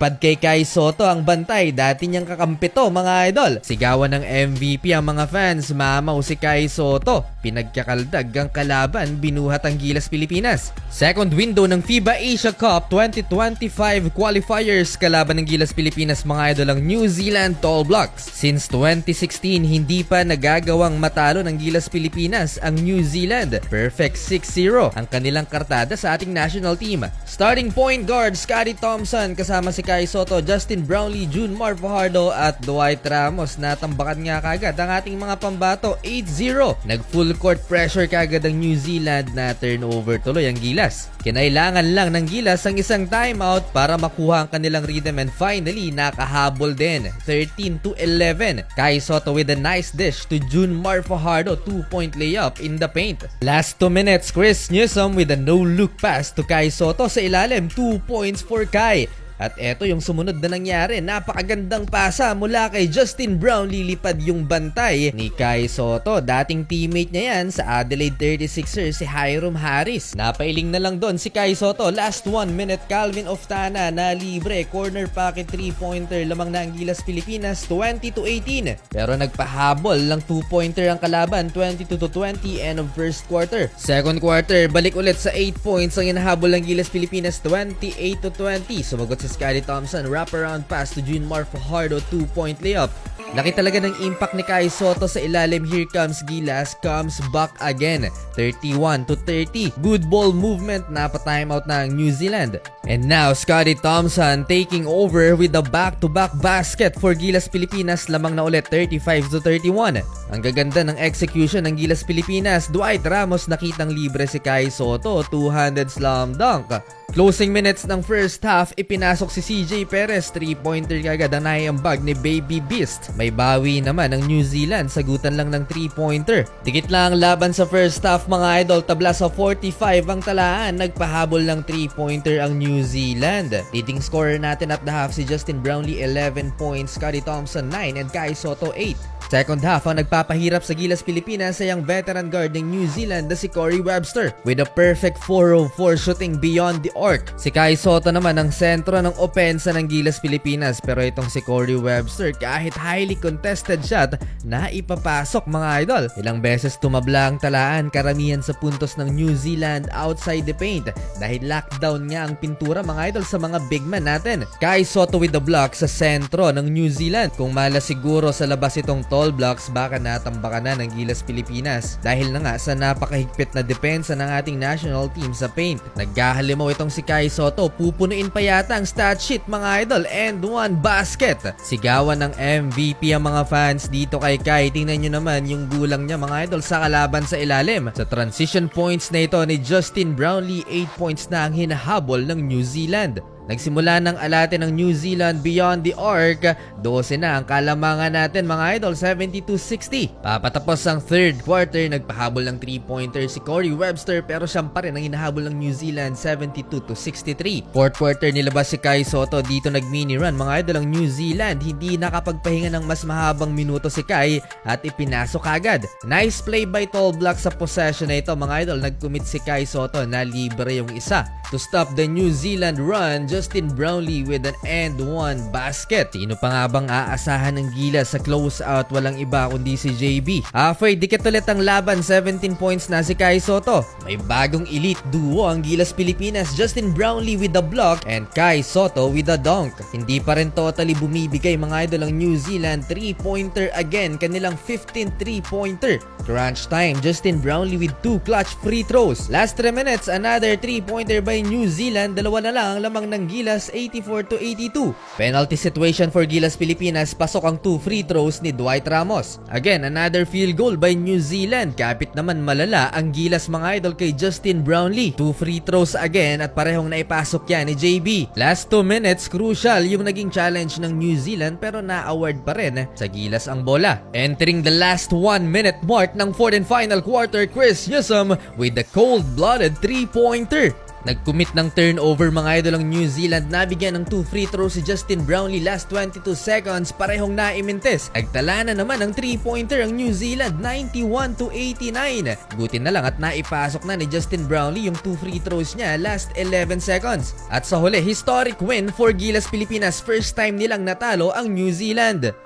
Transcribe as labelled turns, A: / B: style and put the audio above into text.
A: Lipad kay Kai Sotto ang bantay, dati niyang kakampi to mga idol. Sigawan ng MVP ang mga fans, mamaw si Kai Sotto. Pinagkakaldag ang kalaban, binuhat ang Gilas Pilipinas. Second window ng FIBA Asia Cup 2025 qualifiers, kalaban ng Gilas Pilipinas mga idol ang New Zealand Tall Blocks. Since 2016, hindi pa nagagawang matalo ng Gilas Pilipinas ang New Zealand. Perfect 6-0 ang kanilang kartada sa ating national team. Starting point guard Scottie Thompson kasama si Kai Sotto, Justin Brownlee, Junmar Fajardo at Dwight Ramos. Natambakan nga kagad ang ating mga pambato, 8-0. Nag-full court pressure kagad ang New Zealand, na turnover tuloy ang Gilas. Kinailangan lang ng Gilas ang isang timeout para makuha ang kanilang rhythm and finally nakahabol din. 13-11. Kai Sotto with a nice dish to Junmar Fajardo, 2-point layup in the paint. Last 2 minutes, Chris Newsome with a no-look pass to Kai Sotto sa ilalim, 2 points for Kai. At eto yung sumunod na nangyari, napakagandang pasa mula kay Justin Brown, lilipad yung bantay ni Kai Sotto. Dating teammate niya yan sa Adelaide 36ers, si Hiram Harris. Napailing na lang doon si Kai Sotto. Last 1 minute, Calvin Oftana na libre, corner pocket 3-pointer, lamang na ang Gilas Pilipinas, 20-18. Pero nagpahabol lang 2-pointer ang kalaban, 22-20, end of first quarter. Second quarter, balik ulit sa 8 points ang inahabol ng Gilas Pilipinas, 28-20. Sumagot si Scottie Thompson, wraparound pass to Junmar Fajardo, 2-point layup. Laki talaga ng impact ni Kai Sotto sa ilalim. Here comes Gilas, comes back again, 31-30. Good ball movement, napa-timeout na ang New Zealand. And now, Scottie Thompson taking over with a back-to-back basket for Gilas Pilipinas, lamang na ulit, 35-31. Ang gaganda ng execution ng Gilas Pilipinas. Dwight Ramos nakitang libre si Kai Sotto, 200 slam dunk. Closing minutes ng first half, ipinasok si CJ Perez, 3-pointer kagad ang naiambag ni Baby Beast. May bawi naman ang New Zealand, sagutan lang ng 3-pointer. Dikit lang ang laban sa first half mga idol, tabla sa 45 ang talaan, nagpahabol ng 3-pointer ang New Zealand. Leading scorer natin at the half si Justin Brownlee, 11 points, Scottie Thompson 9 and Kai Sotto 8. Second half, ang nagpapahirap sa Gilas Pilipinas ay ang veteran guard ng New Zealand na si Corey Webster with a perfect 4-of-4 shooting beyond the arc. Si Kai Sotto naman ang sentro ng opensa ng Gilas Pilipinas, pero itong si Corey Webster kahit highly contested shot na ipapasok mga idol. Ilang beses tumabla ang talaan, karamihan sa puntos ng New Zealand outside the paint dahil lockdown nga ang pintura mga idol sa mga big man natin. Kai Sotto with the block sa sentro ng New Zealand. Kung mala siguro sa labas itong tall blocks, baka natambakan na ng Gilas Pilipinas dahil na nga sa napakahigpit na depensa ng ating national team sa paint. Naghahalimaw itong si Kai Sotto, pupunuin pa yata ang stat sheet mga idol, and 1 basket. Sigawan ng MVP ang mga fans dito kay Kai. Tingnan nyo naman yung gulang niya mga idol sa kalaban sa ilalim. Sa transition points na ito ni Justin Brownlee, 8 points na ang hinahabol ng New Zealand. Nagsimula ng alate ng New Zealand beyond the arc, 12 na ang kalamangan natin mga idol, 72-60. Papatapos ang third quarter, nagpahabol ng 3-pointer si Corey Webster pero siyang pa rin ang hinahabol ng New Zealand, 72-63. Fourth quarter, nilabas si Kai Sotto, dito nag-mini run mga idol ang New Zealand, hindi nakapagpahinga ng mas mahabang minuto si Kai at ipinasok agad. Nice play by Tall Black sa possession na ito mga idol, nag-commit si Kai Sotto na libre yung isa. To stop the New Zealand run, Justin Brownlee with an and 1 basket. Sino pa nga bang aasahan ng Gilas sa closeout? Walang iba kundi si JB. Halfway, dikit ulit ang laban, 17 points na si Kai Sotto. May bagong elite duo ang Gilas Pilipinas, Justin Brownlee with the block and Kai Sotto with the dunk. Hindi pa rin totally bumibigay mga idol ang New Zealand, 3-pointer again, kanilang 15 3-pointer. Crunch time, Justin Brownlee with 2 clutch free throws. Last 3 minutes, another 3-pointer by New Zealand, dalawa na lang ang lamang ng Gilas, 84-82. Penalty situation for Gilas Pilipinas, pasok ang 2 free throws ni Dwight Ramos. Again, another field goal by New Zealand. Kapit naman malala ang Gilas mga idol kay Justin Brownlee. 2 free throws again at parehong naipasok yan ni JB. Last 2 minutes, crucial yung naging challenge ng New Zealand pero na-award pa rin sa Gilas ang bola. Entering the last 1 minute mark ng fourth and final quarter, Chris Newsome with the cold-blooded 3-pointer. Nag-commit ng turnover mga idol ang New Zealand, nabigyan ng 2 free throws si Justin Brownlee last 22 seconds, parehong naimintes. Nagtala na naman ng 3-pointer ang New Zealand, 91-89. Buti na lang at naipasok na ni Justin Brownlee yung 2 free throws niya last 11 seconds. At sa huli, historic win for Gilas Pilipinas, first time nilang natalo ang New Zealand.